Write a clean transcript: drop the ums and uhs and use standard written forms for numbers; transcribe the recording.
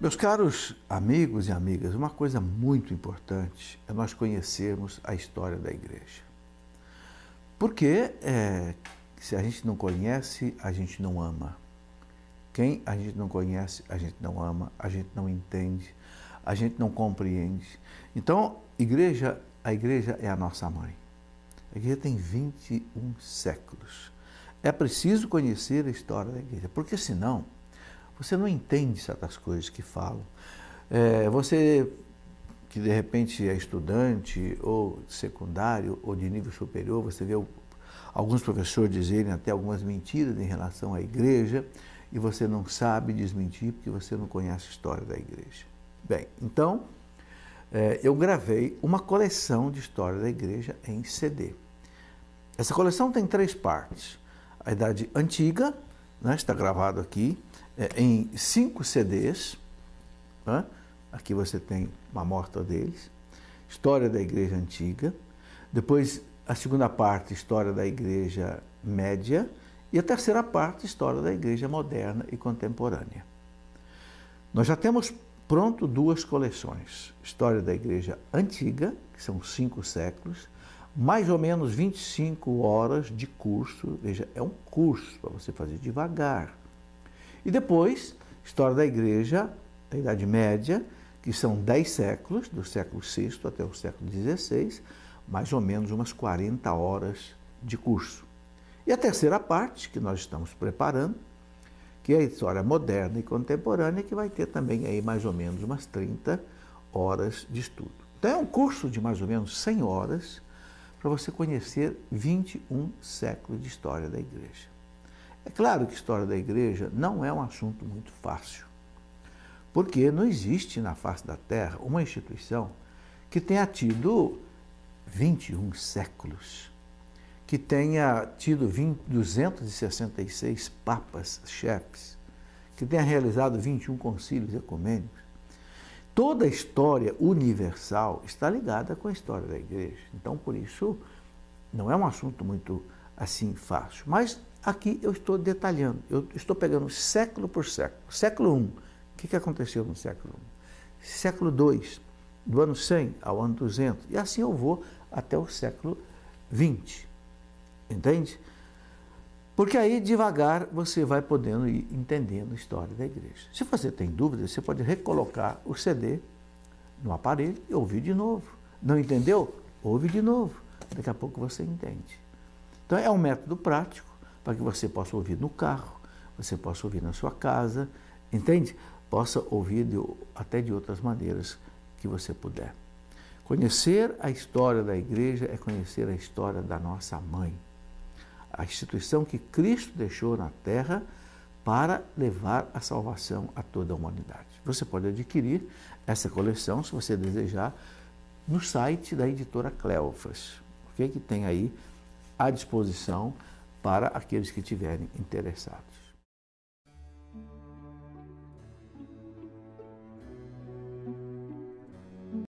Meus caros amigos e amigas, uma coisa muito importante é nós conhecermos a história da igreja. Porque se a gente não conhece, a gente não ama. Quem a gente não conhece, a gente não ama, a gente não entende, a gente não compreende. Então, a igreja é a nossa mãe. A igreja tem 21 séculos. É preciso conhecer a história da igreja, porque senão você não entende certas coisas que falam. Você que de repente é estudante ou secundário ou de nível superior, você vê alguns professores dizerem até algumas mentiras em relação à igreja e você não sabe desmentir porque você não conhece a história da igreja. Bem, então eu gravei uma coleção de história da igreja em CD. Essa coleção tem 3 partes. A Idade Antiga, né, está gravado aqui, em 5 CDs. Né? Aqui você tem uma amostra deles. História da Igreja Antiga. Depois, a segunda parte, História da Igreja Média. E a terceira parte, História da Igreja Moderna e Contemporânea. Nós já temos pronto 2 coleções. História da Igreja Antiga, que são 5 séculos, mais ou menos 25 horas de curso. Veja, é um curso para você fazer devagar. E depois, História da Igreja da Idade Média, que são 10 séculos, do século VI até o século XVI, mais ou menos umas 40 horas de curso. E a terceira parte, que nós estamos preparando, que é a História Moderna e Contemporânea, que vai ter também aí mais ou menos umas 30 horas de estudo. Então é um curso de mais ou menos 100 horas para você conhecer 21 séculos de história da igreja. É claro que a história da igreja não é um assunto muito fácil, porque não existe na face da terra uma instituição que tenha tido 21 séculos, que tenha tido 266 papas chefes, que tenha realizado 21 concílios ecumênicos. Toda a história universal está ligada com a história da igreja. Então, por isso, não é um assunto muito assim fácil. Mas aqui eu estou detalhando, eu estou pegando século por século. Século I, o que aconteceu no século I? Século II, do ano 100 ao ano 200, e assim eu vou até o século XX. Entende? Porque aí, devagar, você vai podendo ir entendendo a história da igreja. Se você tem dúvidas, você pode recolocar o CD no aparelho e ouvir de novo. Não entendeu? Ouve de novo. Daqui a pouco você entende. Então, é um método prático para que você possa ouvir no carro, você possa ouvir na sua casa, entende? Possa ouvir até de outras maneiras que você puder. Conhecer a história da igreja é conhecer a história da nossa mãe. A instituição que Cristo deixou na terra para levar a salvação a toda a humanidade. Você pode adquirir essa coleção, se você desejar, no site da editora Cleofas, okay? Que tem aí à disposição para aqueles que estiverem interessados.